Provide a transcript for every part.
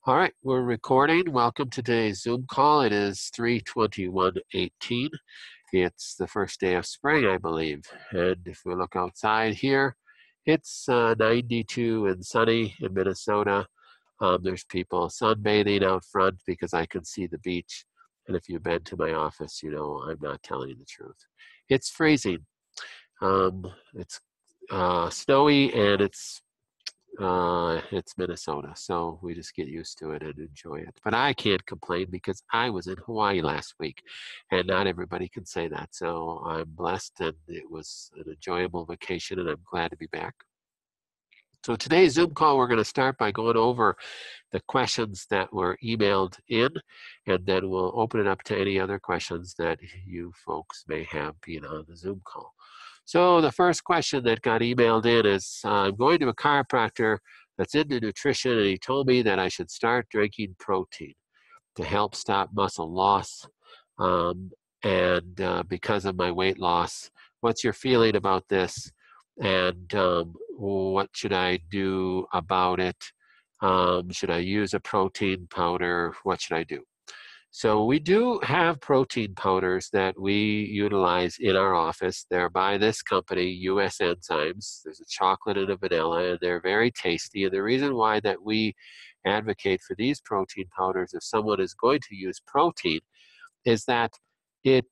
All right, we're recording. Welcome to today's Zoom call. It is 3/21/18. It's the first day of spring, I believe. And if we look outside here, it's 92 and sunny in Minnesota. There's people sunbathing out front because I can see the beach. And if you've been to my office, you know I'm not telling you the truth. It's freezing. It's snowy and it's Minnesota, so we just get used to it and enjoy it. But I can't complain because I was in Hawaii last week, and not everybody can say that. So I'm blessed, and it was an enjoyable vacation, and I'm glad to be back. So today's Zoom call, we're going to start by going over the questions that were emailed in, and then we'll open it up to any other questions that you folks may have being on the Zoom call. So the first question that got emailed in is, I'm going to a chiropractor that's into nutrition, and he told me that I should start drinking protein to help stop muscle loss um, and because of my weight loss. What's your feeling about this? And what should I do about it? Should I use a protein powder? What should I do? So we do have protein powders that we utilize in our office. They're by this company, US Enzymes. There's a chocolate and a vanilla, and they're very tasty. And the reason why that we advocate for these protein powders if someone is going to use protein is that it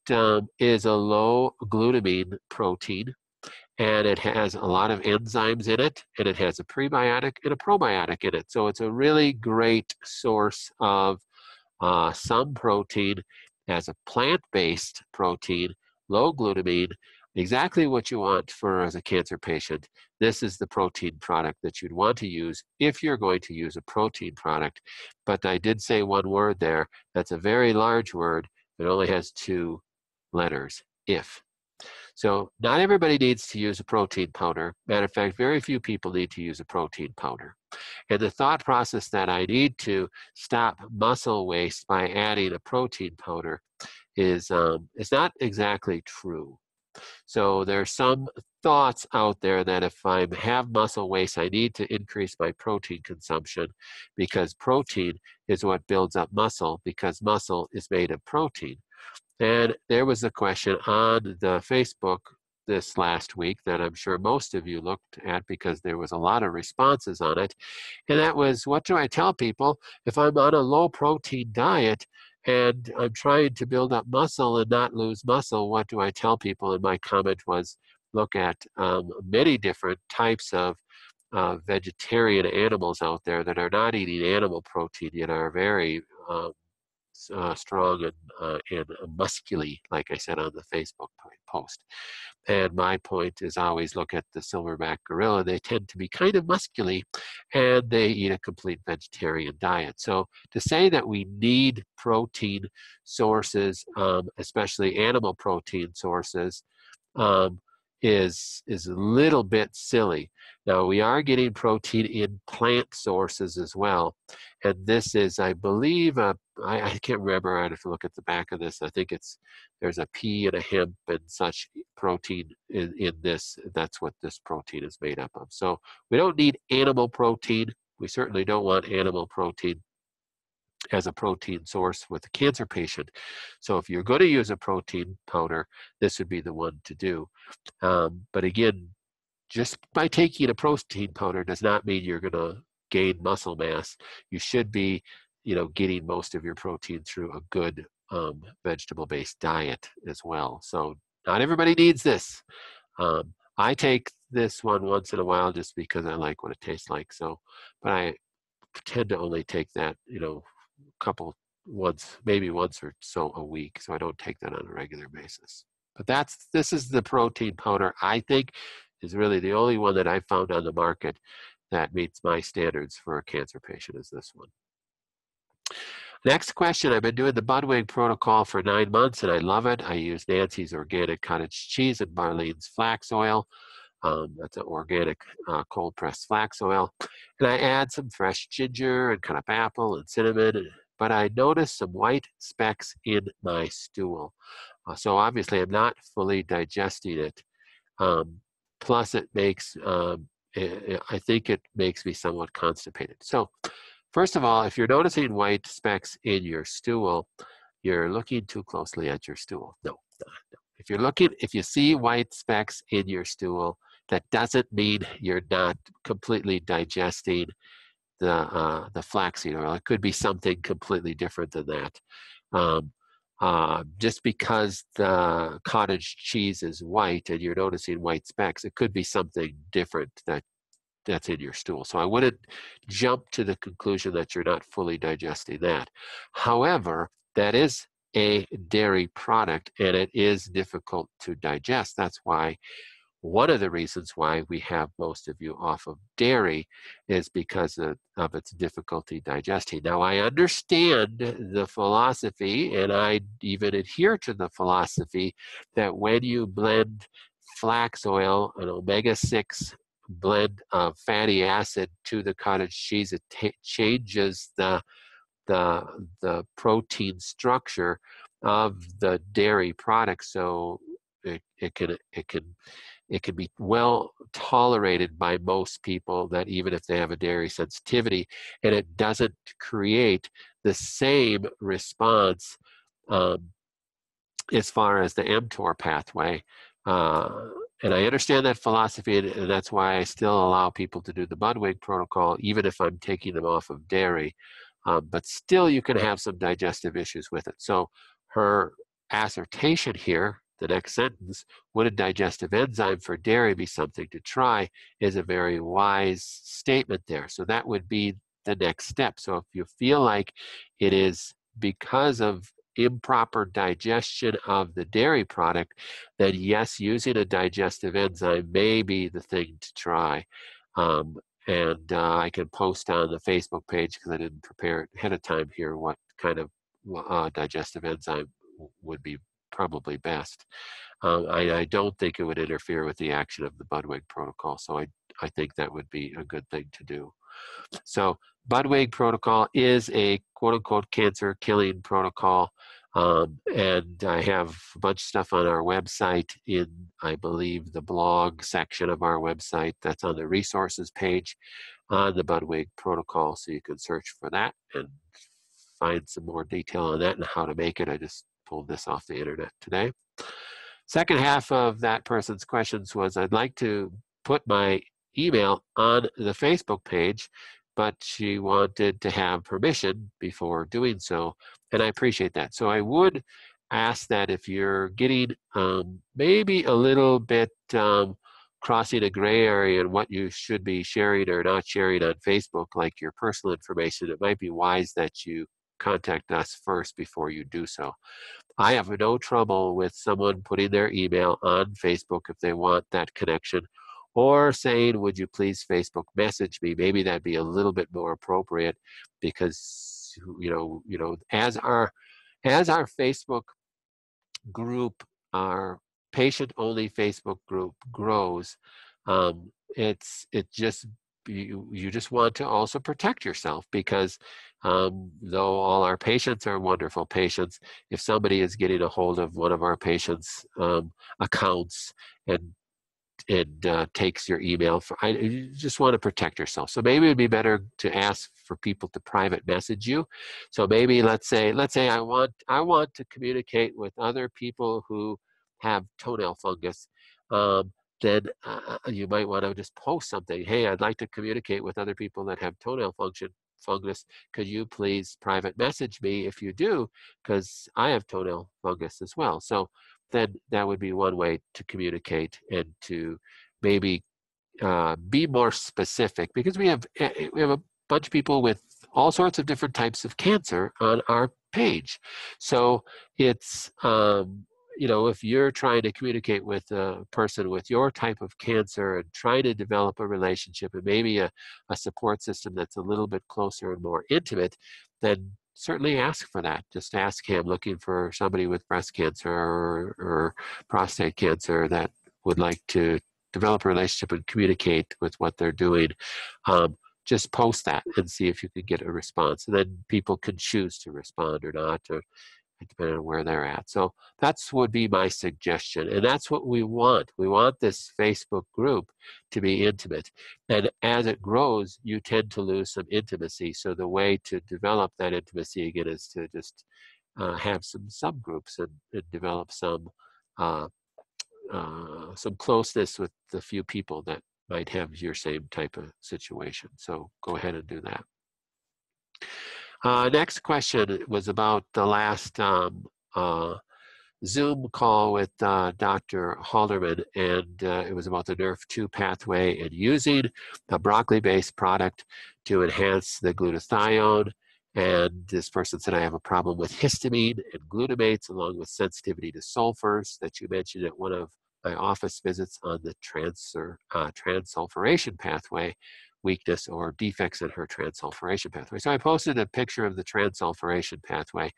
is a low glutamine protein, and it has a lot of enzymes in it, and it has a prebiotic and a probiotic in it. So it's a really great source of some protein as a plant-based protein, low glutamine, exactly what you want for as a cancer patient. This is the protein product that you'd want to use if you're going to use a protein product. But I did say one word there. That's a very large word. It only has two letters, if. So not everybody needs to use a protein powder. Matter of fact, very few people need to use a protein powder. And the thought process that I need to stop muscle waste by adding a protein powder is not exactly true. So there's some thoughts out there that if I have muscle waste, I need to increase my protein consumption because protein is what builds up muscle because muscle is made of protein. And there was a question on the Facebook this last week that I'm sure most of you looked at because there was a lot of responses on it. And that was, what do I tell people if I'm on a low protein diet and I'm trying to build up muscle and not lose muscle? What do I tell people? And my comment was, look at many different types of vegetarian animals out there that are not eating animal protein yet are very strong and muscular, like I said on the Facebook post. And my point is always look at the silverback gorilla. They tend to be kind of muscular and they eat a complete vegetarian diet. So to say that we need protein sources, especially animal protein sources, um, is a little bit silly. Now we are getting protein in plant sources as well, and this is, I believe, I can't remember. I have to look at the back of this. I think there's a pea and a hemp and such protein in this. That's what this protein is made up of. So we don't need animal protein. We certainly don't want animal protein as a protein source with a cancer patient. So if you're going to use a protein powder, this would be the one to do. But again, just by taking a protein powder does not mean you're going to gain muscle mass. You should be, getting most of your protein through a good vegetable-based diet as well. So not everybody needs this. I take this one once in a while just because I like what it tastes like. So, but I tend to only take that, maybe once or so a week. So I don't take that on a regular basis. But this is the protein powder I think is really the only one that I found on the market that meets my standards for a cancer patient is this one. Next question, I've been doing the Budwig protocol for 9 months and I love it. I use Nancy's organic cottage cheese and Marlene's flax oil. That's an organic cold pressed flax oil. And I add some fresh ginger and cut up apple and cinnamon, but I notice some white specks in my stool. So obviously I'm not fully digesting it. Plus it makes, I think it makes me somewhat constipated. So First of all, if you're noticing white specks in your stool, you're looking too closely at your stool. No, no, no. If you see white specks in your stool, that doesn't mean you're not completely digesting the flaxseed oil. It could be something completely different than that. Um, just because the cottage cheese is white and you're noticing white specks, it could be something different that's in your stool. So I wouldn't jump to the conclusion that you're not fully digesting that. However, that is a dairy product and it is difficult to digest. That's why one of the reasons why we have most of you off of dairy is because of its difficulty digesting. Now, I understand the philosophy, and I even adhere to the philosophy that when you blend flax oil, an omega-6 blend of fatty acid to the cottage cheese, it changes the protein structure of the dairy product, so it can be well tolerated by most people, that even if they have a dairy sensitivity, and it doesn't create the same response as far as the mTOR pathway. And I understand that philosophy, and that's why I still allow people to do the Budwig protocol, even if I'm taking them off of dairy. But still, you can have some digestive issues with it. So her assertion here, the next sentence, would a digestive enzyme for dairy be something to try, is a very wise statement there. So that would be the next step. So if you feel like it is because of improper digestion of the dairy product, then yes, using a digestive enzyme may be the thing to try. And I can post on the Facebook page, because I didn't prepare it ahead of time here, what kind of digestive enzyme would be probably best. I don't think it would interfere with the action of the Budwig protocol, so I think that would be a good thing to do. So Budwig protocol is a quote-unquote cancer-killing protocol, and I have a bunch of stuff on our website in, I believe, the blog section of our website. That's on the resources page on the Budwig protocol, so you can search for that and find some more detail on that and how to make it. I just pulled this off the internet today. Second half of that person's questions was, I'd like to put my email on the Facebook page, but she wanted to have permission before doing so, and I appreciate that. So I would ask that if you're getting maybe a little bit crossing a gray area in what you should be sharing or not sharing on Facebook, like your personal information, it might be wise that you contact us first before you do so. I have no trouble with someone putting their email on Facebook if they want that connection, or saying, would you please Facebook message me? Maybe that'd be a little bit more appropriate, because as our Facebook group, our patient-only Facebook group grows, you just want to also protect yourself, because though all our patients are wonderful patients, if somebody is getting a hold of one of our patients' accounts and takes your email, you just want to protect yourself. So maybe it'd be better to ask for people to private message you. So maybe let's say I want to communicate with other people who have toenail fungus. Then you might want to just post something. Hey, I'd like to communicate with other people that have toenail fungus. Could you please private message me if you do? Because I have toenail fungus as well. So then that would be one way to communicate and to maybe be more specific, because we have a bunch of people with all sorts of different types of cancer on our page. So it's if you're trying to communicate with a person with your type of cancer and trying to develop a relationship and maybe a support system that's a little bit closer and more intimate, then certainly ask for that. Just ask him, looking for somebody with breast cancer or prostate cancer that would like to develop a relationship and communicate with what they're doing. Just post that and see if you can get a response. And then people can choose to respond or not. depending on where they're at. So that's would be my suggestion. And that's what we want. We want this Facebook group to be intimate. And as it grows, you tend to lose some intimacy. So the way to develop that intimacy again is to just have some subgroups and develop some closeness with the few people that might have your same type of situation. So go ahead and do that. Next question was about the last Zoom call with Dr. Halderman, and it was about the NRF2 pathway and using a broccoli-based product to enhance the glutathione. And this person said, I have a problem with histamine and glutamates along with sensitivity to sulfurs that you mentioned at one of my office visits on the transsulfuration pathway weakness or defects in her transsulfuration pathway. So I posted a picture of the transsulfuration pathway.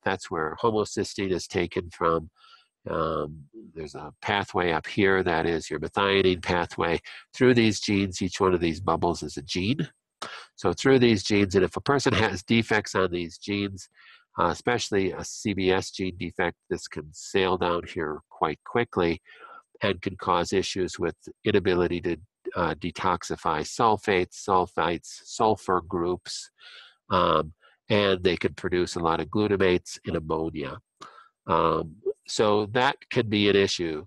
That's where homocysteine is taken from. There's a pathway up here that is your methionine pathway. Through these genes, each one of these bubbles is a gene. So through these genes, and if a person has defects on these genes, especially a CBS gene defect, this can sail down here quite quickly and can cause issues with inability to detoxify sulfates, sulfites, sulfur groups, and they could produce a lot of glutamates and ammonia. So that can be an issue.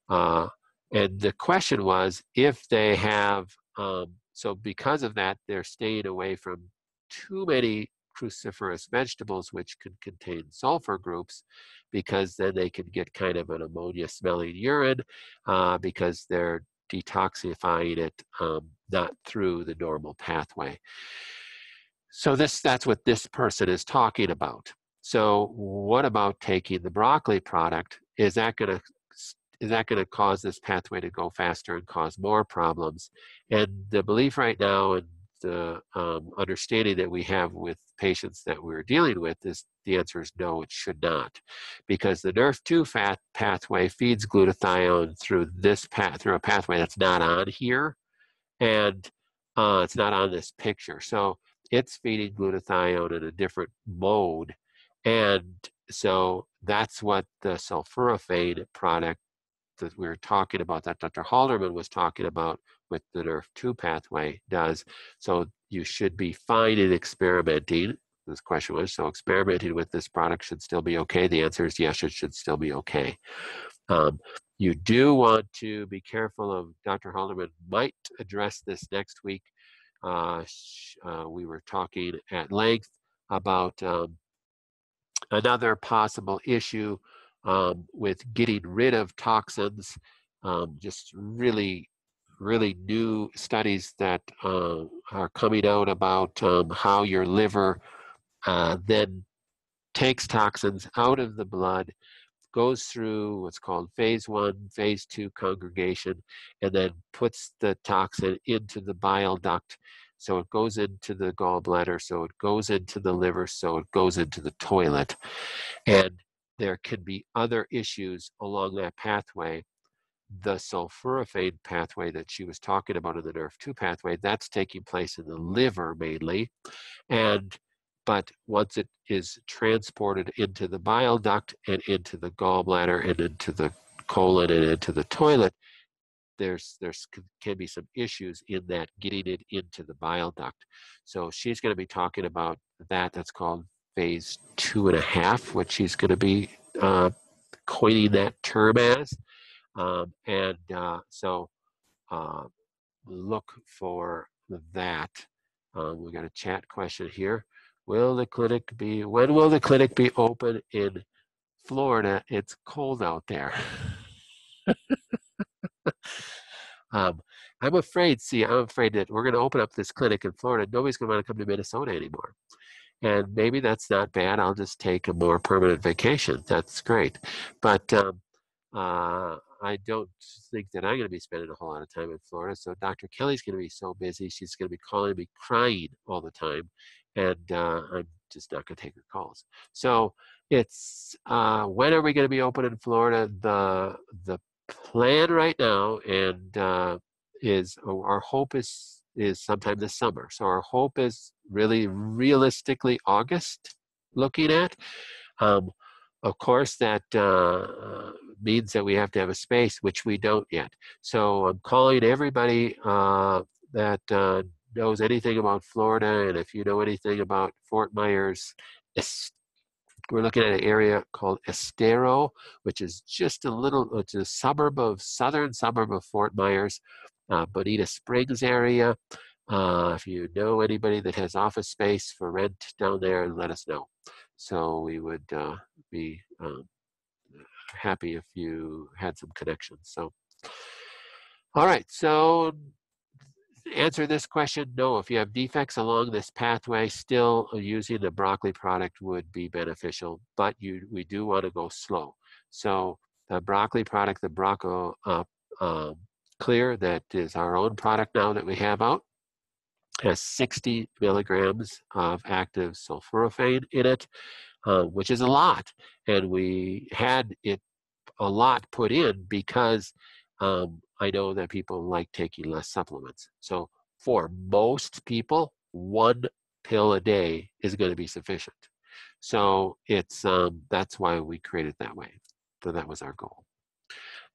And the question was, if they have, so because of that, they're staying away from too many cruciferous vegetables, which can contain sulfur groups, because then they can get kind of an ammonia-smelling urine because they're detoxifying it not through the normal pathway. So that's what this person is talking about. So what about taking the broccoli product? Is that going to cause this pathway to go faster and cause more problems? And the belief right now and the understanding that we have with patients that we're dealing with is the answer is no, it should not, because the NRF2 pathway feeds glutathione through through a pathway that's not on here, and it's not on this picture. So it's feeding glutathione in a different mode, and so that's what the sulforaphane product that we were talking about, that Dr. Halderman was talking about with the NRF2 pathway does. So you should be fine in experimenting. This question was, so experimenting with this product should still be okay? The answer is yes, it should still be okay. You do want to be careful of, Dr. Halderman might address this next week. We were talking at length about another possible issue with getting rid of toxins, just really new studies that are coming out about how your liver then takes toxins out of the blood, goes through what's called phase 1, phase 2 congregation, and then puts the toxin into the bile duct. So it goes into the gallbladder, so it goes into the liver, so it goes into the toilet. And there can be other issues along that pathway. The sulforaphane pathway that she was talking about in the NRF2 pathway, that's taking place in the liver mainly. But once it is transported into the bile duct and into the gallbladder and into the colon and into the toilet, there can be some issues in that getting it into the bile duct. So she's going to be talking about that. That's called phase 2.5, which she's going to be coining that term as. So look for that. We got a chat question here. When will the clinic be open in Florida? It's cold out there. I'm afraid that we're going to open up this clinic in Florida. Nobody's going to want to come to Minnesota anymore. And maybe that's not bad. I'll just take a more permanent vacation. That's great. But I don't think that I'm going to be spending a whole lot of time in Florida. So Dr. Kelly's going to be so busy. She's going to be calling me crying all the time. And I'm just not going to take her calls. So it's, when are we going to be open in Florida? The plan right now and is our hope is sometime this summer. So our hope is really realistically August looking at. Of course, that means that we have to have a space, which we don't yet. So I'm calling everybody that knows anything about Florida, and if you know anything about Fort Myers, we're looking at an area called Estero, which is just it's a southern suburb of Fort Myers, Bonita Springs area. If you know anybody that has office space for rent down there, let us know. So we would be happy if you had some connections. So, all right. So answer this question, no. If you have defects along this pathway, still using the broccoli product would be beneficial, but we do want to go slow. So the broccoli product, the Brocco Clear, that is our own product now that we have out, has 60 milligrams of active sulforaphane in it, which is a lot. And we had it a lot put in because I know that people like taking less supplements. So for most people, 1 pill a day is going to be sufficient. So it's that's why we created it that way. So that was our goal.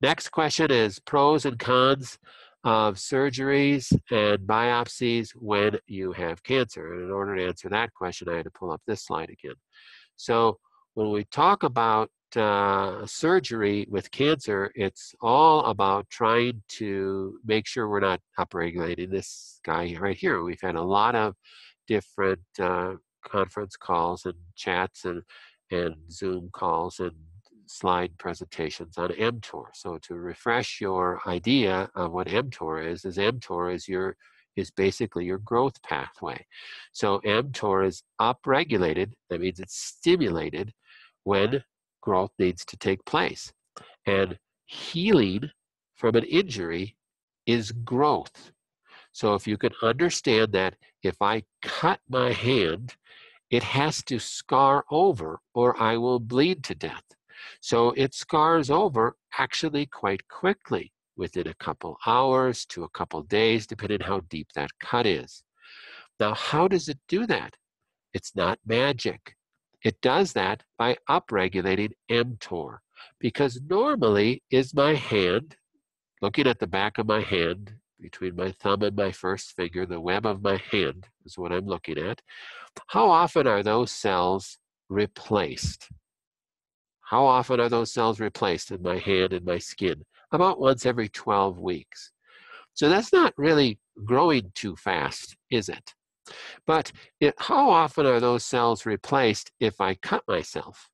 Next question is pros and cons of surgeries and biopsies when you have cancer. And in order to answer that question, I had to pull up this slide again. So when we talk about surgery with cancer, it's all about trying to make sure we're not upregulating this guy right here. We've had a lot of different conference calls and chats and Zoom calls and slide presentations on mTOR. So to refresh your idea of what mTOR is mTOR is basically your growth pathway. So mTOR is upregulated, that means it's stimulated when growth needs to take place. And healing from an injury is growth. So if you can understand that if I cut my hand, it has to scar over or I will bleed to death. So it scars over actually quite quickly, within a couple hours to a couple days, depending on how deep that cut is. Now, how does it do that? It's not magic. It does that by upregulating mTOR, because normally is my hand, looking at the back of my hand, between my thumb and my first finger, the web of my hand is what I'm looking at. How often are those cells replaced? How often are those cells replaced in my hand and my skin? About once every 12 weeks. So that's not really growing too fast, is it? But how often are those cells replaced if I cut myself?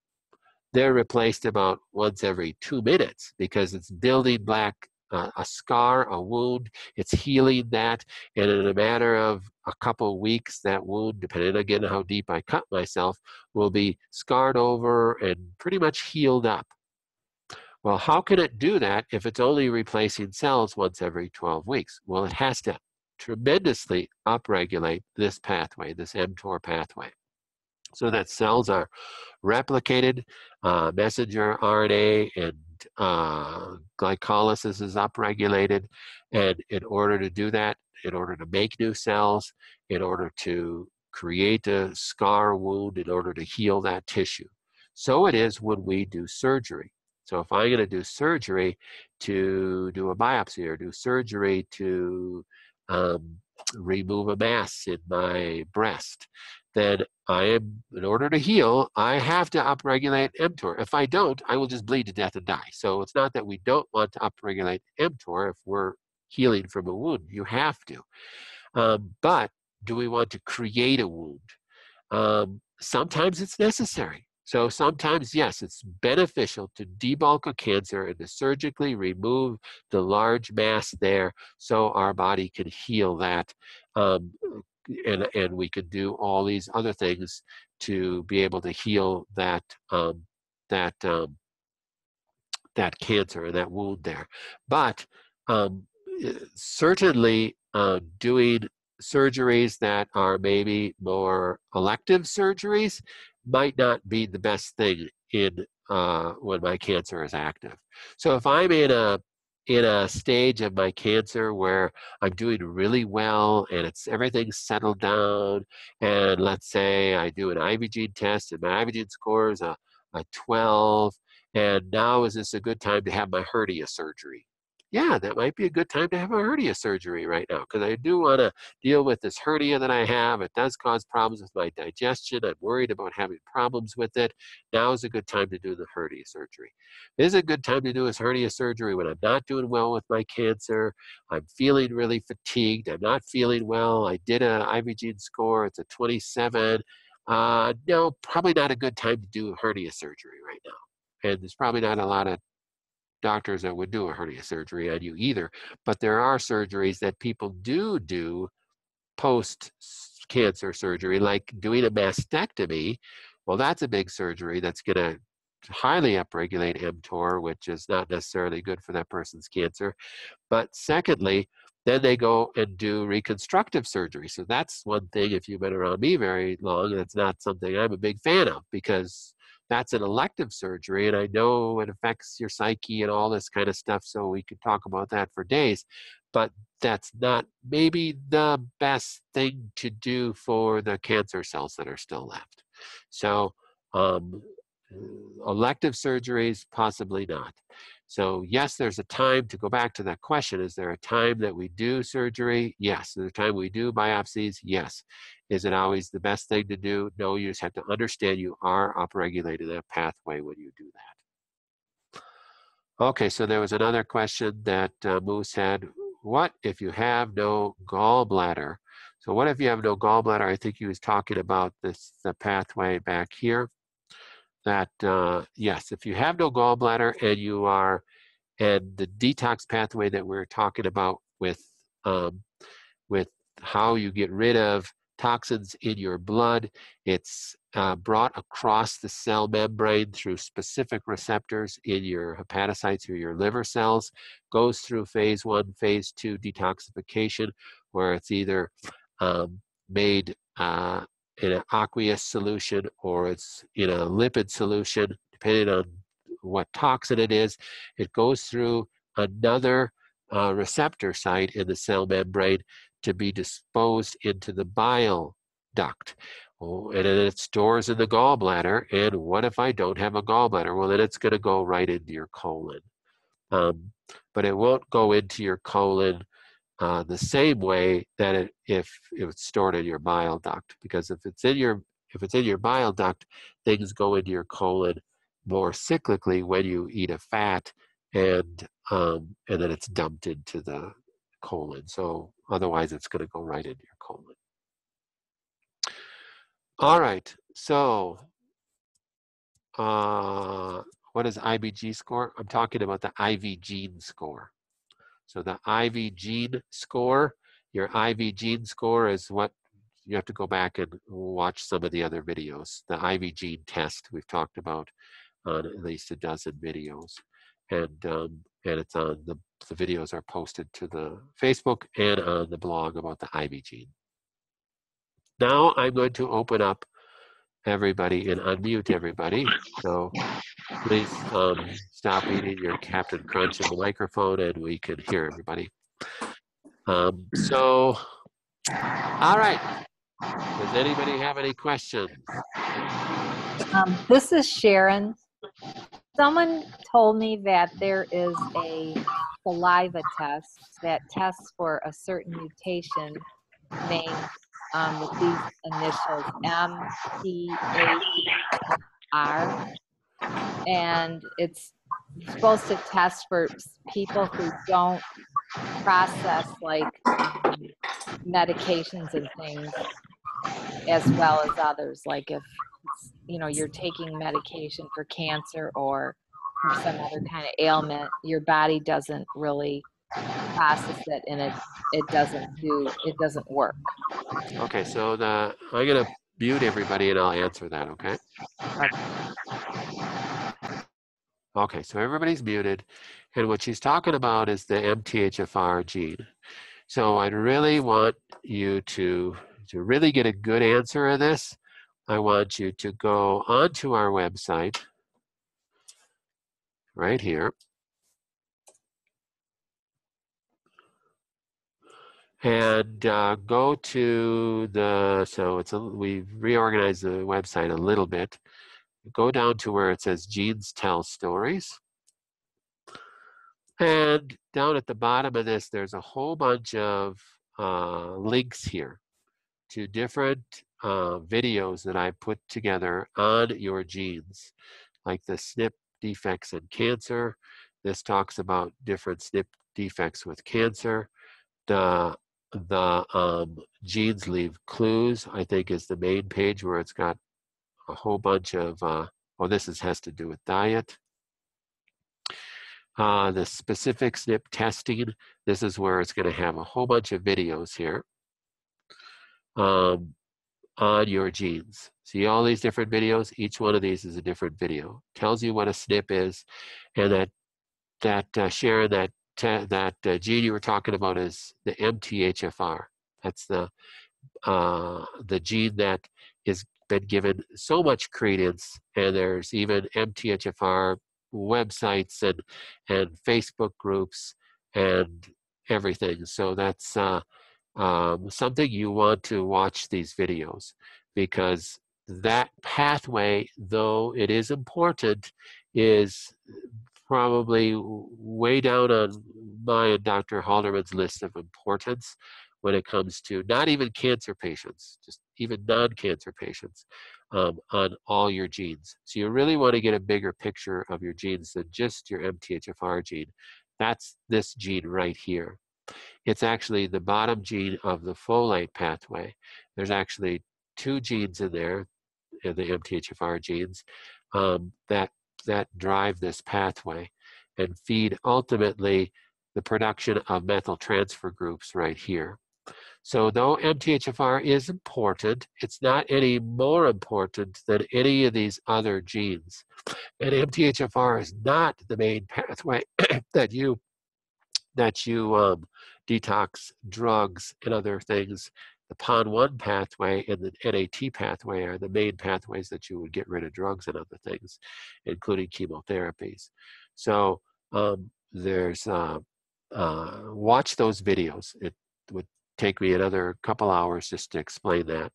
They're replaced about once every 2 minutes because it's building back a scar, a wound. It's healing that, and in a matter of a couple weeks, that wound, depending again on how deep I cut myself, will be scarred over and pretty much healed up. Well, how can it do that if it's only replacing cells once every 12 weeks? Well, it has to tremendously upregulate this pathway, this mTOR pathway, so that cells are replicated, messenger RNA and glycolysis is upregulated. And in order to do that, in order to make new cells, in order to create a scar wound, in order to heal that tissue. So it is when we do surgery. So if I'm going to do surgery to do a biopsy or do surgery to remove a mass in my breast, then in order to heal, I have to upregulate mTOR. If I don't, I will just bleed to death and die. So it's not that we don't want to upregulate mTOR if we're healing from a wound. You have to. But do we want to create a wound? Sometimes it's necessary. So sometimes, yes, it's beneficial to debulk a cancer and to surgically remove the large mass there so our body can heal that. And we could do all these other things to be able to heal that cancer and that wound there. But certainly doing surgeries that are maybe more elective surgeries might not be the best thing when my cancer is active. So if I'm in a stage of my cancer where I'm doing really well and everything's settled down, and let's say I do an IVG test and my IVG score is a 12, and now is this a good time to have my hernia surgery? Yeah, that might be a good time to have a hernia surgery right now, because I do want to deal with this hernia that I have. It does cause problems with my digestion. I'm worried about having problems with it. Now is a good time to do the hernia surgery. Is a good time to do this hernia surgery when I'm not doing well with my cancer. I'm feeling really fatigued. I'm not feeling well. I did an IV gene score. It's a 27. No, probably not a good time to do hernia surgery right now. And there's probably not a lot of doctors that would do a hernia surgery on you either. But there are surgeries that people do post-cancer surgery, like doing a mastectomy. Well, that's a big surgery that's going to highly upregulate mTOR, which is not necessarily good for that person's cancer. But secondly, then they go and do reconstructive surgery. So that's one thing, if you've been around me very long, that's not something I'm a big fan of, because that's an elective surgery, and I know it affects your psyche and all this kind of stuff, so we could talk about that for days. But that's not maybe the best thing to do for the cancer cells that are still left. So elective surgeries, possibly not. So yes, there's a time to go back to that question. Is there a time that we do surgery? Yes. Is there a time we do biopsies? Yes. Is it always the best thing to do? No, you just have to understand you are upregulating that pathway when you do that. Okay, so there was another question that Moose had. What if you have no gallbladder? So what if you have no gallbladder? I think he was talking about this, the pathway back here. That yes, if you have no gallbladder and you are, and the detox pathway that we're talking about with how you get rid of toxins in your blood, it's brought across the cell membrane through specific receptors in your hepatocytes or your liver cells, goes through phase 1, phase 2 detoxification, where it's either made in an aqueous solution or it's in a lipid solution, depending on what toxin it is. It goes through another receptor site in the cell membrane to be disposed into the bile duct. Oh, and then it stores in the gallbladder. And what if I don't have a gallbladder? Well, then it's going to go right into your colon. But it won't go into your colon the same way that if it's stored in your bile duct, because if it's in your bile duct, things go into your colon more cyclically when you eat a fat, and then it's dumped into the colon. So otherwise, it's going to go right into your colon. All right. So what is IVG score? I'm talking about the IV gene score. So the IV gene score, your IV gene score is what you have to go back and watch some of the other videos. The IV gene test we've talked about on at least a dozen videos. And it's on the videos are posted to the Facebook and on the blog about the IV gene. Now I'm going to open up everybody and unmute everybody. So please stop eating your Captain Crunch in the microphone and we can hear everybody. So, all right. Does anybody have any questions? This is Sharon. Someone told me that there is a saliva test that tests for a certain mutation named with these initials MTHR, and it's supposed to test for people who don't process like medications and things as well as others. Like if you're taking medication for cancer or for some other kind of ailment, your body doesn't really process it, and it doesn't work. Okay, so I'm gonna mute everybody and I'll answer that. Okay. Okay, so everybody's muted, and what she's talking about is the MTHFR gene. So I'd really want you to really get a good answer of this. I want you to go onto our website right here. And go to we've reorganized the website a little bit. go down to where it says Genes Tell Stories. And down at the bottom of this, there's a whole bunch of links here to different videos that I put together on your genes, like the SNP defects in cancer. This talks about different SNP defects with cancer. The Genes Leave Clues, I think, is the main page where it's got a whole bunch of, has to do with diet. The specific SNP testing, this is where it's going to have a whole bunch of videos here on your genes. See all these different videos? Each one of these is a different video. Tells you what a SNP is, and Sharon, that gene you were talking about is the MTHFR. That's the gene that has been given so much credence, and there's even MTHFR websites and Facebook groups and everything. So that's something you want to watch these videos, because that pathway, though it is important, is probably way down on my and Dr. Halderman's list of importance when it comes to not even cancer patients, just even non-cancer patients, on all your genes. So you really want to get a bigger picture of your genes than just your MTHFR gene. That's this gene right here. It's actually the bottom gene of the folate pathway. There's actually 2 genes in there, the MTHFR genes, that drive this pathway and feed ultimately the production of methyl transfer groups right here. So though MTHFR is important, it's not any more important than any of these other genes. And MTHFR is not the main pathway that you detox drugs and other things. The PON1 pathway and the NAT pathway are the main pathways that you would get rid of drugs and other things, including chemotherapies. So watch those videos. It would take me another couple hours just to explain that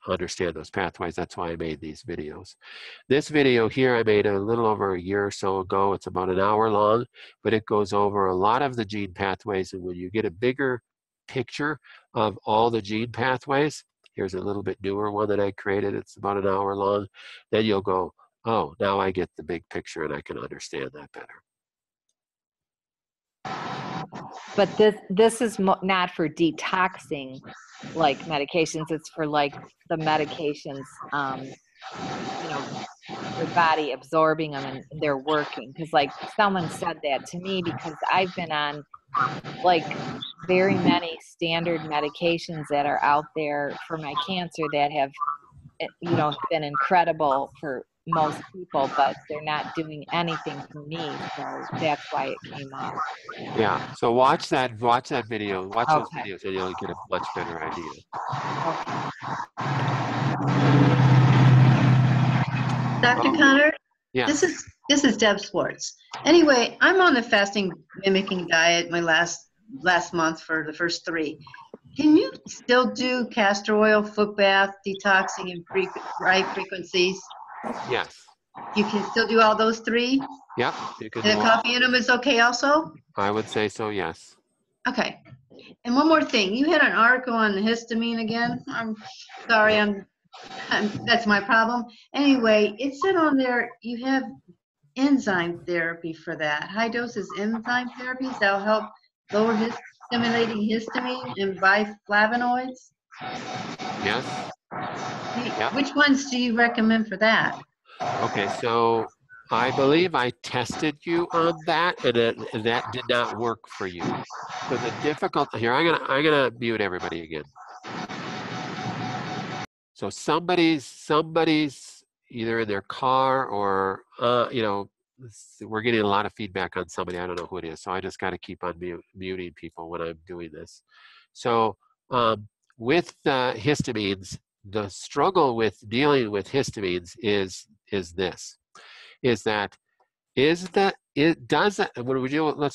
understand those pathways. That's why I made these videos. This video here I made a little over a year or so ago. It's about an hour long, but it goes over a lot of the gene pathways. And when you get a bigger picture of all the gene pathways, here's a little bit newer one that I created. It's about an hour long. Then you'll go, oh, now I get the big picture and I can understand that better. But this is not for detoxing like medications. It's for like the medications, your body absorbing them and they're working. Because like someone said that to me, because I've been on like very many standard medications that are out there for my cancer that have, been incredible for most people, but they're not doing anything for me. So that's why it came up. Yeah. So watch that video. Watch those Okay. videos, and you'll get a much better idea. Dr. Connor? Yeah. This is Deb Swartz. Anyway, I'm on the fasting mimicking diet my last month for the first 3. Can you still do castor oil, foot bath, detoxing, and right frequencies? Yes. You can still do all those 3? Yep. You can. And the coffee in them is okay also? I would say so, yes. Okay. And one more thing. You had an article on histamine again. I'm sorry, that's my problem. Anyway, it said on there you have enzyme therapy for that. High doses enzyme therapies that'll help lower stimulating histamine and biflavonoids. Yes. Yep. Which ones do you recommend for that? Okay, so I believe I tested you on that, and that did not work for you. So the difficulty here, I'm gonna mute everybody again. So somebody's either in their car or we're getting a lot of feedback on somebody. I don't know who it is, so I just got to keep on muting people when I'm doing this. So with histamines, the struggle with dealing with histamines is let's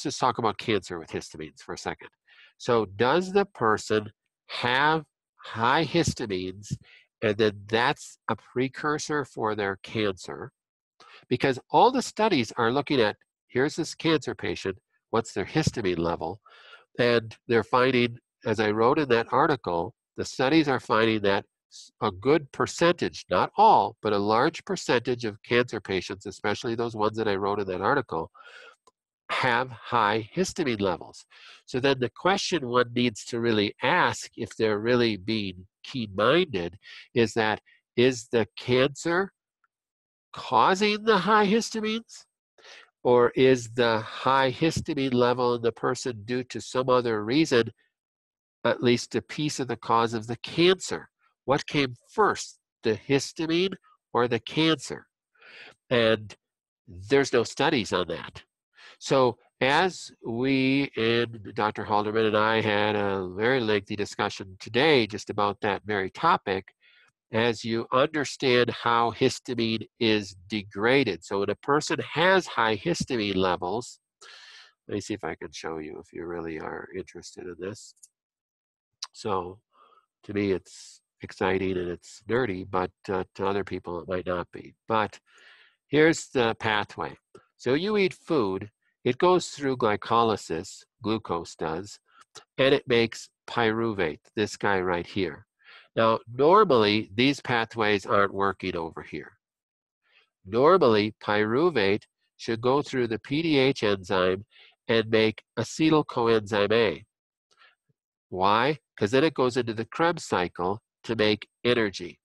just talk about cancer with histamines for a second. So does the person have high histamines and then that's a precursor for their cancer, because all the studies are looking at, here's this cancer patient, what's their histamine level, and they're finding, as I wrote in that article, the studies are finding that a good percentage, not all, but a large percentage of cancer patients, especially those ones that I wrote in that article, have high histamine levels. So then the question one needs to really ask, if they're really being keen-minded, is that, is the cancer causing the high histamines? Or is the high histamine level in the person due to some other reason, at least a piece of the cause of the cancer? What came first, the histamine or the cancer? And there's no studies on that. So as we and Dr. Halderman and I had a very lengthy discussion today just about that very topic, as you understand how histamine is degraded. So when a person has high histamine levels, let me see if I can show you if you really are interested in this. So to me, it's exciting and it's nerdy, but to other people, it might not be. But here's the pathway. So you eat food, it goes through glycolysis, glucose does, and it makes pyruvate, this guy right here. Now, normally, these pathways aren't working over here. Normally, pyruvate should go through the PDH enzyme and make acetyl coenzyme A. Why? Because then it goes into the Krebs cycle to make energy.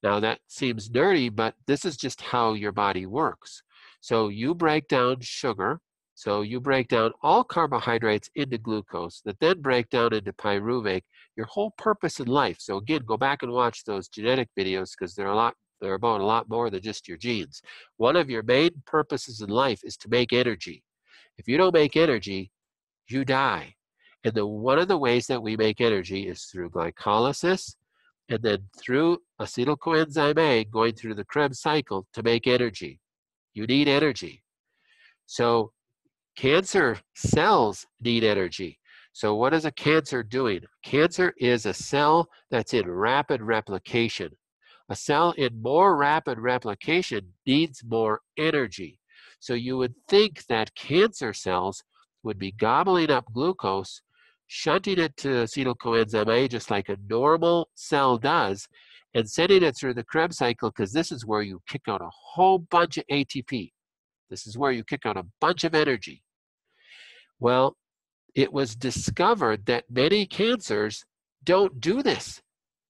Now, that seems nerdy, but this is just how your body works. So you break down sugar. So you break down all carbohydrates into glucose that then break down into pyruvate, your whole purpose in life. So again, go back and watch those genetic videos because they're about a lot more than just your genes. One of your main purposes in life is to make energy. If you don't make energy, you die. And one of the ways that we make energy is through glycolysis and then through acetyl coenzyme A going through the Krebs cycle to make energy. You need energy. So cancer cells need energy. So what is a cancer doing? Cancer is a cell that's in rapid replication. A cell in more rapid replication needs more energy. So you would think that cancer cells would be gobbling up glucose, shunting it to acetyl coenzyme A just like a normal cell does, and sending it through the Krebs cycle, because this is where you kick out a whole bunch of ATP. This is where you kick out a bunch of energy. Well, it was discovered that many cancers don't do this,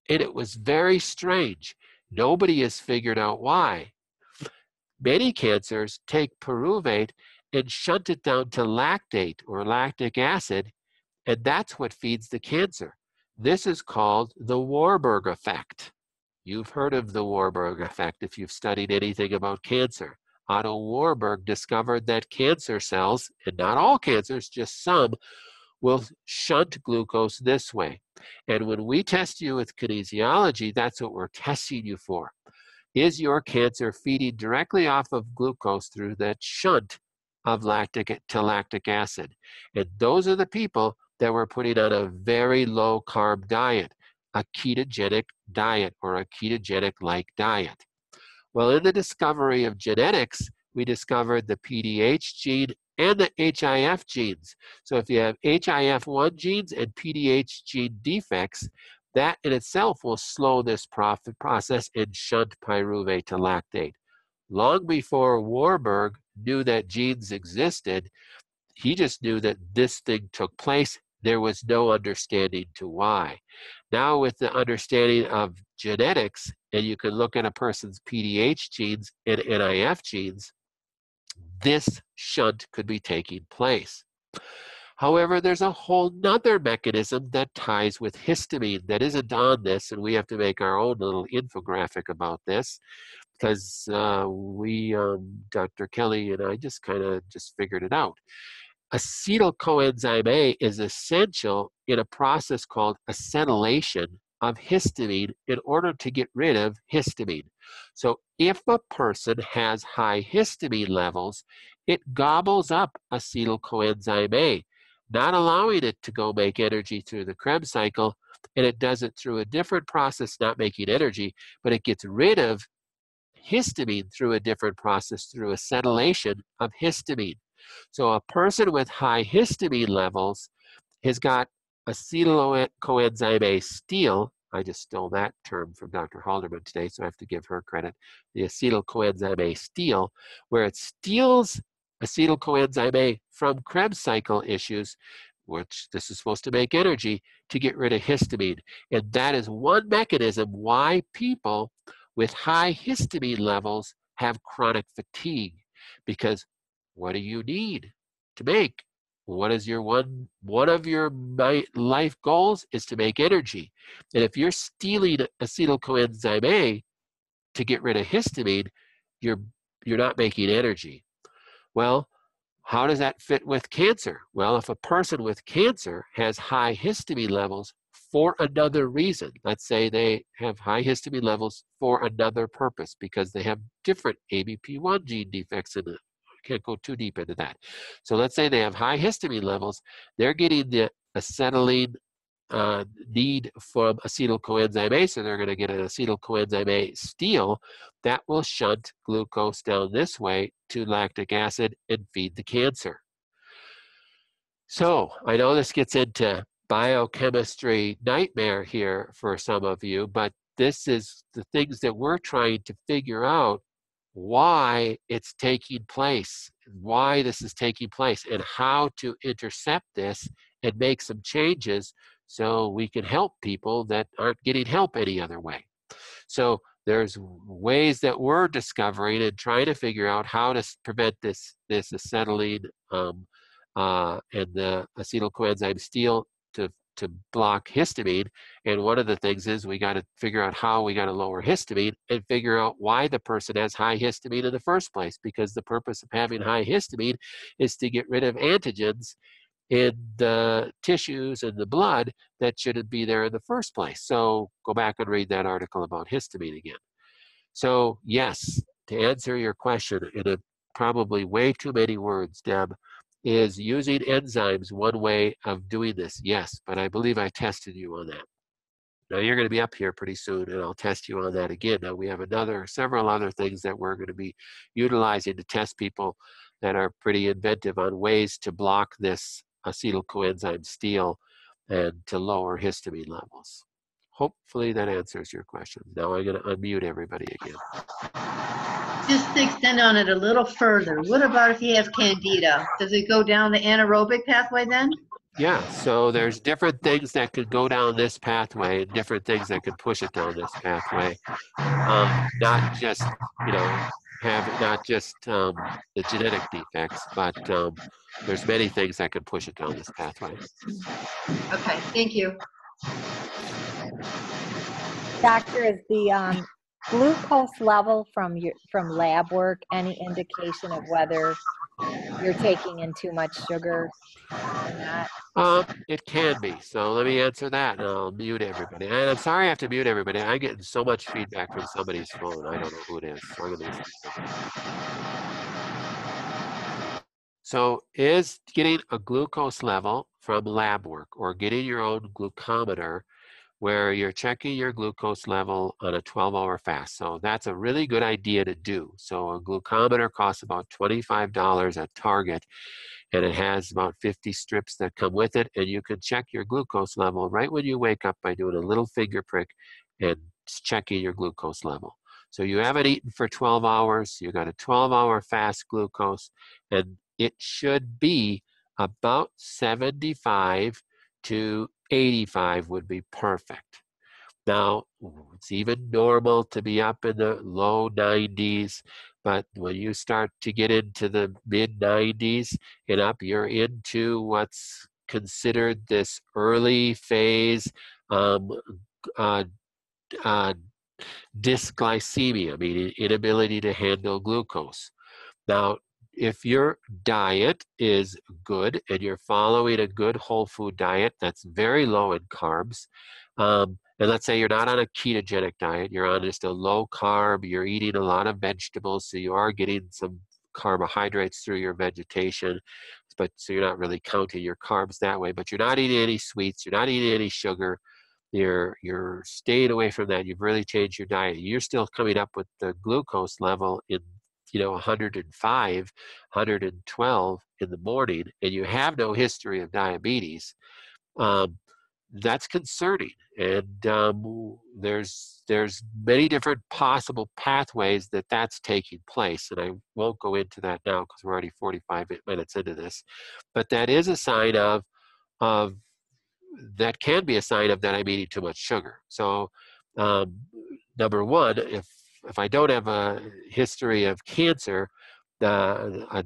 and it was very strange. Nobody has figured out why. Many cancers take pyruvate and shunt it down to lactate or lactic acid, and that's what feeds the cancer. This is called the Warburg effect. You've heard of the Warburg effect if you've studied anything about cancer. Otto Warburg discovered that cancer cells, and not all cancers, just some, will shunt glucose this way. And when we test you with kinesiology, that's what we're testing you for. Is your cancer feeding directly off of glucose through that shunt of lactic to lactic acid? And those are the people that we're putting on a very low carb diet, a ketogenic diet or a ketogenic-like diet. Well, in the discovery of genetics, we discovered the PDH gene and the HIF genes. So if you have HIF1 genes and PDH gene defects, that in itself will slow this process and shunt pyruvate to lactate. Long before Warburg knew that genes existed, he just knew that this thing took place. There was no understanding to why. Now with the understanding of genetics, and you can look at a person's PDH genes and NIF genes, this shunt could be taking place. However, there's a whole nother mechanism that ties with histamine that isn't on this, and we have to make our own little infographic about this because Dr. Kelly and I just kind of figured it out. Acetyl coenzyme A is essential in a process called acetylation of histamine in order to get rid of histamine. So if a person has high histamine levels, it gobbles up acetyl coenzyme A, not allowing it to go make energy through the Krebs cycle, and it does it through a different process, not making energy, but it gets rid of histamine through a different process, through acetylation of histamine. So a person with high histamine levels has got acetyl-coenzyme A steal. I just stole that term from Dr. Halderman today, so I have to give her credit. The acetyl-coenzyme A steal, where it steals acetyl-coenzyme A from Krebs cycle issues, which this is supposed to make energy, to get rid of histamine. And that is one mechanism why people with high histamine levels have chronic fatigue. Because what do you need to make? What is your one of your life goals is to make energy. And if you're stealing acetyl-coenzyme A to get rid of histamine, you're not making energy. Well, how does that fit with cancer? Well, if a person with cancer has high histamine levels for another reason, let's say they have high histamine levels for another purpose because they have different ABP1 gene defects in it. Can't go too deep into that. So let's say they have high histamine levels. They're getting the acetylene need from acetyl-coenzyme A, so they're going to get an acetyl-coenzyme A steal that will shunt glucose down this way to lactic acid and feed the cancer. So I know this gets into biochemistry nightmare here for some of you, but this is the things that we're trying to figure out, why it's taking place, why this is taking place, and how to intercept this and make some changes so we can help people that aren't getting help any other way. So there's ways that we're discovering and trying to figure out how to prevent this acetylene and the acetyl-coenzyme steal to block histamine. And one of the things is we got to figure out how we got to lower histamine and figure out why the person has high histamine in the first place, because the purpose of having high histamine is to get rid of antigens in the tissues and the blood that shouldn't be there in the first place. So go back and read that article about histamine again. So yes, to answer your question in probably way too many words, Deb, is using enzymes one way of doing this? Yes, but I believe I tested you on that. Now you're going to be up here pretty soon and I'll test you on that again. Now we have several other things that we're going to be utilizing to test people that are pretty inventive on ways to block this acetyl-coenzyme steal and to lower histamine levels. Hopefully that answers your question. Now I'm going to unmute everybody again. Just to extend on it a little further, what about if you have candida? Does it go down the anaerobic pathway then? Yeah, so there's different things that could go down this pathway and different things that could push it down this pathway. Not just, not just the genetic defects, but there's many things that could push it down this pathway. Okay, thank you. Doctor, is the glucose level from lab work any indication of whether you're taking in too much sugar or not? It can be. So let me answer that and I'll mute everybody. And I'm sorry I have to mute everybody. I'm getting so much feedback from somebody's phone. I don't know who it is. So I'm going to So is getting a glucose level from lab work or getting your own glucometer where you're checking your glucose level on a 12-hour fast. So that's a really good idea to do. So a glucometer costs about $25 at Target, and it has about 50 strips that come with it, and you can check your glucose level right when you wake up by doing a little finger prick and checking your glucose level. So you haven't eaten for 12 hours, you got a 12-hour fast glucose, and it should be about 75 to 85 would be perfect. Now, it's even normal to be up in the low 90s, but when you start to get into the mid 90s and up, you're into what's considered this early phase dysglycemia, meaning inability to handle glucose. Now, if your diet is good and you're following a good whole food diet that's very low in carbs, and let's say you're not on a ketogenic diet, you're on just a low carb, you're eating a lot of vegetables, so you are getting some carbohydrates through your vegetation, but so you're not really counting your carbs that way, but you're not eating any sweets, you're not eating any sugar, you're staying away from that. You've really changed your diet. You're still coming up with the glucose level in 105, 112 in the morning, and you have no history of diabetes. That's concerning, and there's many different possible pathways that that's taking place, and I won't go into that now because we're already 45 minutes into this, but that is a sign of that can be a sign of that I'm eating too much sugar. So number one, if I don't have a history of cancer, a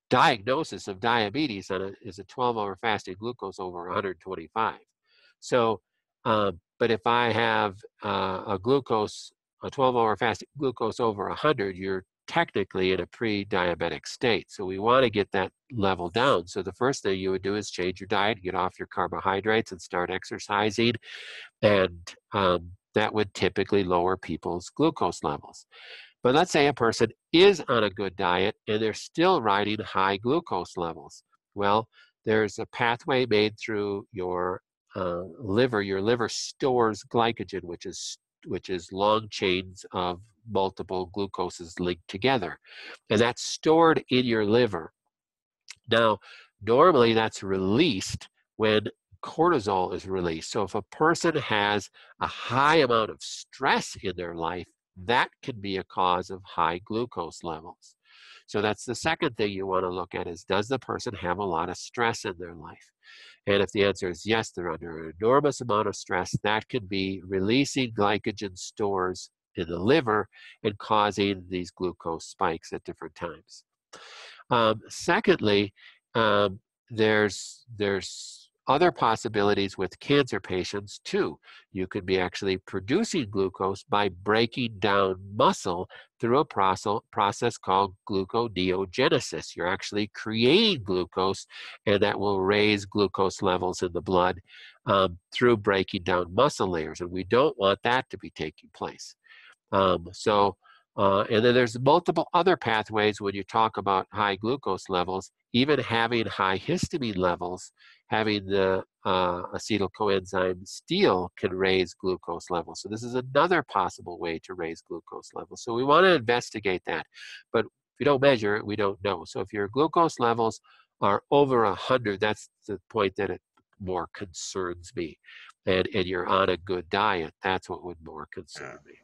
diagnosis of diabetes is a 12-hour fasting glucose over 125. So, but if I have a 12-hour fasting glucose over 100, you're technically in a pre-diabetic state. So we want to get that level down. So the first thing you would do is change your diet, get off your carbohydrates and start exercising. And that would typically lower people's glucose levels. But let's say a person is on a good diet and they're still riding high glucose levels. Well, there's a pathway made through your liver. Your liver stores glycogen, which is long chains of multiple glucoses linked together. And that's stored in your liver. Now, normally that's released when cortisol is released. So if a person has a high amount of stress in their life, that can be a cause of high glucose levels. So that's the second thing you want to look at is, does the person have a lot of stress in their life? And if the answer is yes, they're under an enormous amount of stress, that could be releasing glycogen stores in the liver and causing these glucose spikes at different times. Secondly, there's other possibilities with cancer patients too. You could be actually producing glucose by breaking down muscle through a process called gluconeogenesis. You're actually creating glucose, and that will raise glucose levels in the blood through breaking down muscle layers, and we don't want that to be taking place. And then there's multiple other pathways when you talk about high glucose levels. Even having high histamine levels, having the acetyl coenzyme steal can raise glucose levels. So this is another possible way to raise glucose levels. So we want to investigate that. But if you don't measure it, we don't know. So if your glucose levels are over 100, that's the point that it more concerns me. And you're on a good diet, that's what would more concern me.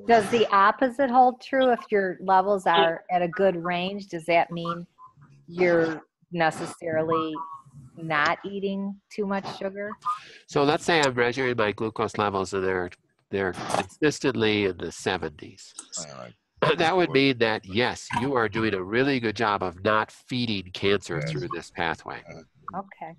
Does the opposite hold true? If your levels are at a good range, does that mean you're necessarily not eating too much sugar? So let's say I'm measuring my glucose levels and they're consistently in the 70s. That would mean that, yes, you are doing a really good job of not feeding cancer through this pathway. Okay.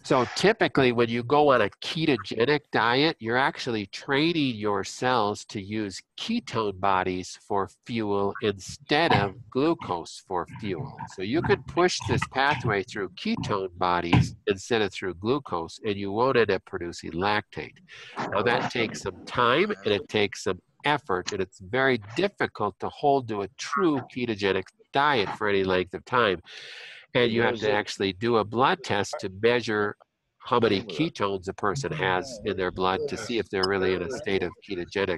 So typically when you go on a ketogenic diet, you're actually training your cells to use ketone bodies for fuel instead of glucose for fuel. So you can push this pathway through ketone bodies instead of through glucose, and you won't end up producing lactate. Now that takes some time and it takes some effort, and it's very difficult to hold to a true ketogenic diet for any length of time. And you have to actually do a blood test to measure how many ketones a person has in their blood to see if they're really in a state of ketosis.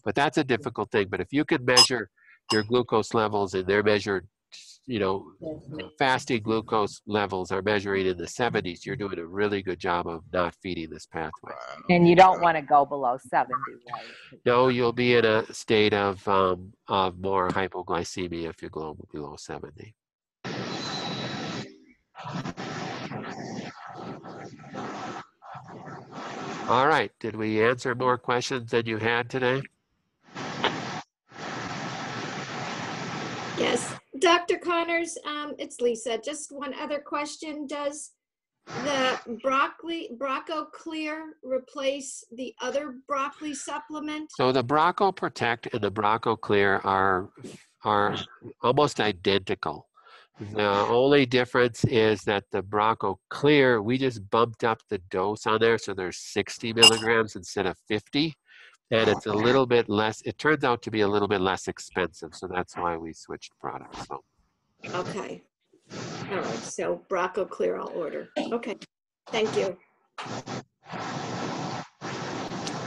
But that's a difficult thing. But if you can measure your glucose levels and they're measured, fasting glucose levels are measuring in the 70s, you're doing a really good job of not feeding this pathway. And you don't want to go below 70, right? No, you'll be in a state of more hypoglycemia if you go below 70. All right, did we answer more questions than you had today? Yes, Dr. Connors, it's Lisa. Just one other question. Does the Broco Clear replace the other broccoli supplement? So the Broco Protect and the Broco Clear are almost identical. The only difference is that the Broco Clear, we just bumped up the dose on there, so there's 60 milligrams instead of 50. And it's a little bit less, it turns out to be a little bit less expensive. So that's why we switched products. So. Okay. All right, so Bracco Clear I'll order. Okay, thank you.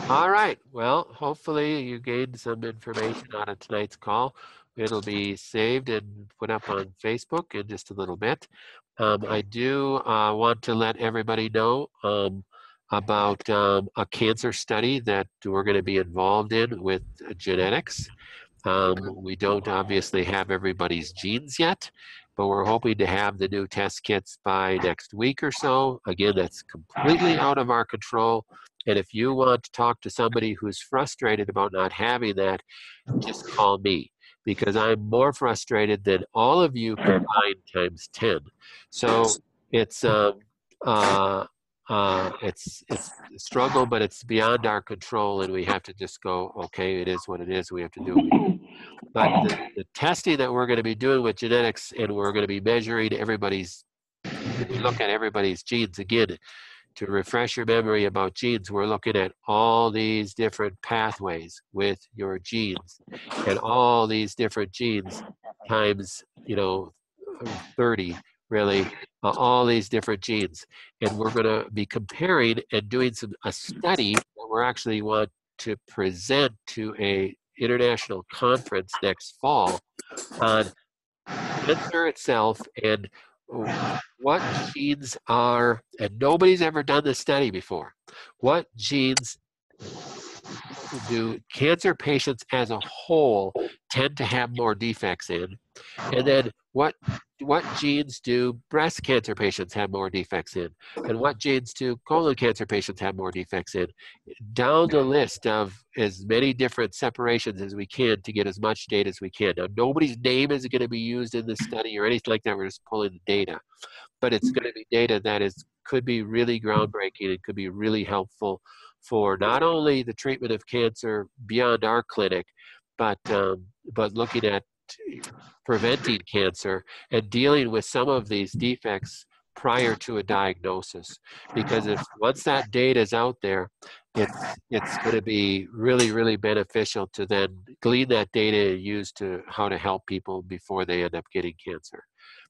All right. Well, hopefully you gained some information out of tonight's call. It'll be saved and put up on Facebook in just a little bit. I do want to let everybody know about a cancer study that we're going to be involved in with genetics. We don't obviously have everybody's genes yet, but we're hoping to have the new test kits by next week or so. Again, that's completely out of our control. And if you want to talk to somebody who's frustrated about not having that, just call me, because I'm more frustrated than all of you combined times 10. So it's it's a struggle, but it's beyond our control, and we have to just go, okay, it is what it is. We have to do it. But the testing that we're going to be doing with genetics, and we're going to be measuring everybody's, we look at everybody's genes again. To refresh your memory about genes, we're looking at all these different pathways with your genes, and all these different genes times, 30, really, all these different genes. And we're going to be comparing and doing a study that we're actually want to present to a international conference next fall on cancer itself and what genes are, and nobody's ever done this study before, what genes do cancer patients as a whole tend to have more defects in, and then what genes do breast cancer patients have more defects in, and what genes do colon cancer patients have more defects in, down the list of as many different separations as we can to get as much data as we can. Now, nobody's name is going to be used in this study or anything like that. We're just pulling the data, but it's going to be data that could be really groundbreaking and could be really helpful for not only the treatment of cancer beyond our clinic, but looking at preventing cancer and dealing with some of these defects prior to a diagnosis. Because if once that data is out there, it's going to be really, really beneficial to then glean that data and use to how to help people before they end up getting cancer.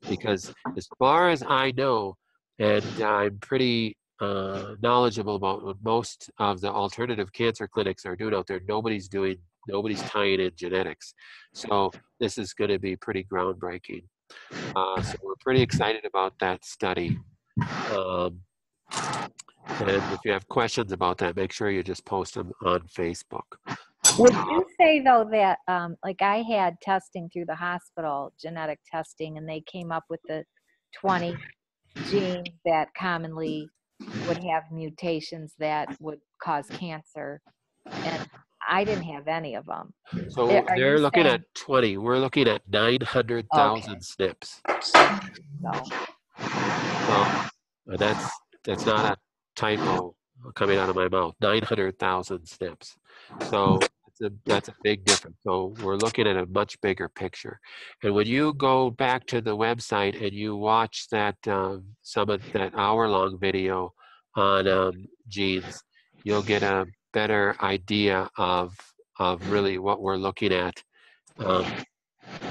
Because as far as I know, and I'm pretty knowledgeable about what most of the alternative cancer clinics are doing out there, nobody's tying in genetics. So this is going to be pretty groundbreaking. So we're pretty excited about that study. And if you have questions about that, make sure you just post them on Facebook. Would you say, though, that like I had testing through the hospital, genetic testing, and they came up with the 20 genes that commonly would have mutations that would cause cancer, and I didn't have any of them. So they're looking at 20. We're looking at 900,000 SNPs. So that's not a typo coming out of my mouth. 900,000 SNPs. So that's a big difference. So we're looking at a much bigger picture. And when you go back to the website and you watch that some of that hour-long video on genes, you'll get a better idea of really what we're looking at. And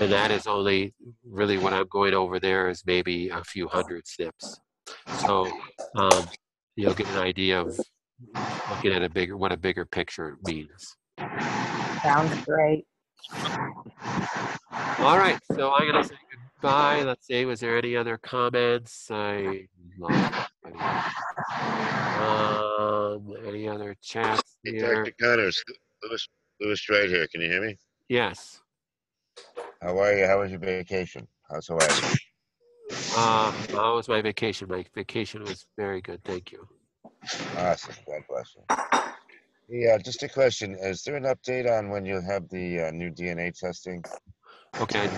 that is only really what I'm going over there is maybe a few hundred SNPs. So you'll get an idea of looking at what a bigger picture means. Sounds great. All right, so I'm going to say goodbye. Let's see, was there any other comments? I lost any other chats here? Dr. Connors, Louis Straight here. Can you hear me? Yes. How are you? How was your vacation? How's Hawaii? How was my vacation? My vacation was very good, thank you. Awesome. God bless you. Yeah, just a question. Is there an update on when you'll have the new DNA testing? Okay,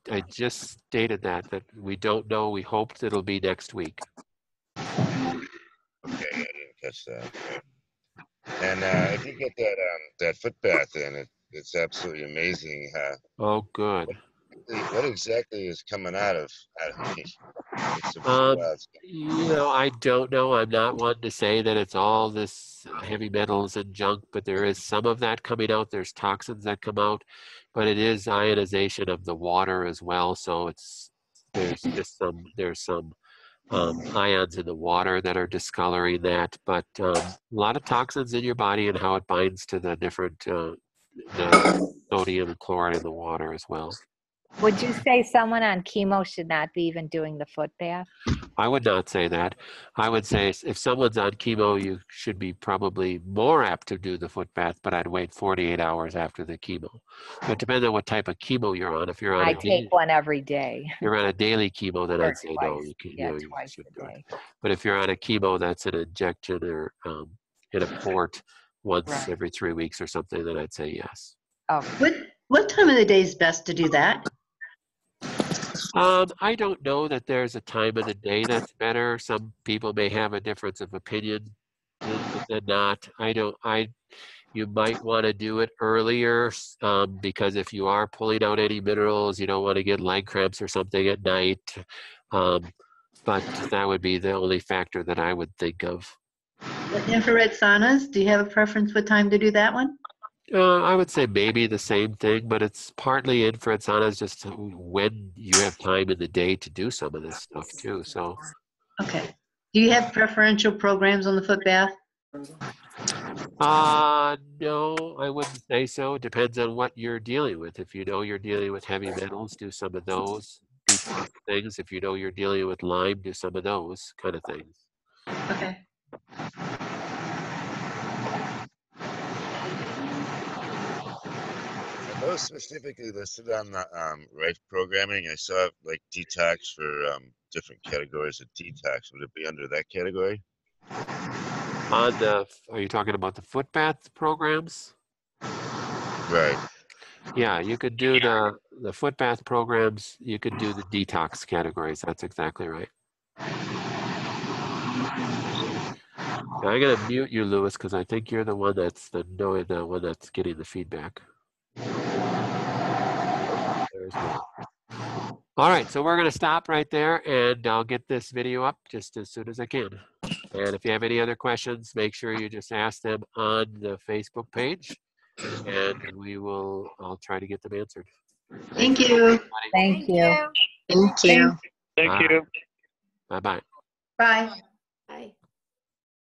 I just stated that we don't know. We hoped it'll be next week. Okay, I didn't catch that. And if you get that foot bath in, it's absolutely amazing. Oh, good. What exactly is coming out of me? I don't know. I'm not one to say that it's all this heavy metals and junk, but there is some of that coming out. There's toxins that come out, but it is ionization of the water as well. So it's there's some ions in the water that are discoloring that, but a lot of toxins in your body and how it binds to the different the sodium and chloride in the water as well. Would you say someone on chemo should not be even doing the foot bath? I would not say that. I would say if someone's on chemo, you should be probably more apt to do the foot bath, but I'd wait 48 hours after the chemo. But depending on what type of chemo you're on, if you're on I take one every day. you're on a daily chemo, then Or I'd say no. twice. You can, Yeah, you twice should a do it. day. But if you're on a chemo that's an injection or in a port once Right. every 3 weeks or something, then I'd say yes. Oh, What time of the day is best to do that? I don't know that there's a time of the day that's better. Some people may have a difference of opinion than not. You might want to do it earlier because if you are pulling out any minerals, you don't want to get leg cramps or something at night. But that would be the only factor that I would think of. The infrared saunas, do you have a preference what time to do that one? I would say maybe the same thing, but it's partly infrared saunas just when you have time in the day to do some of this stuff too. So, Okay. Do you have preferential programs on the foot bath? no, I wouldn't say so. It depends on what you're dealing with. If you know you're dealing with heavy metals, do some of those detox things. If you know you're dealing with Lyme, do some of those kind of things. Okay. Those specifically listed on the right programming. I saw like detox for different categories of detox. Would it be under that category? Are you talking about the foot bath programs? Right. Yeah, you could do the foot bath programs. You could do the detox categories. That's exactly right. Now, I'm gonna mute you, Lewis, because I think you're the one that's the one that's getting the feedback. There's one. All right, so we're gonna stop right there, and I'll get this video up just as soon as I can. And if you have any other questions, make sure you just ask them on the Facebook page, and I'll try to get them answered. Thank you. thank you. Thank you. Thank you. Bye-bye. Bye.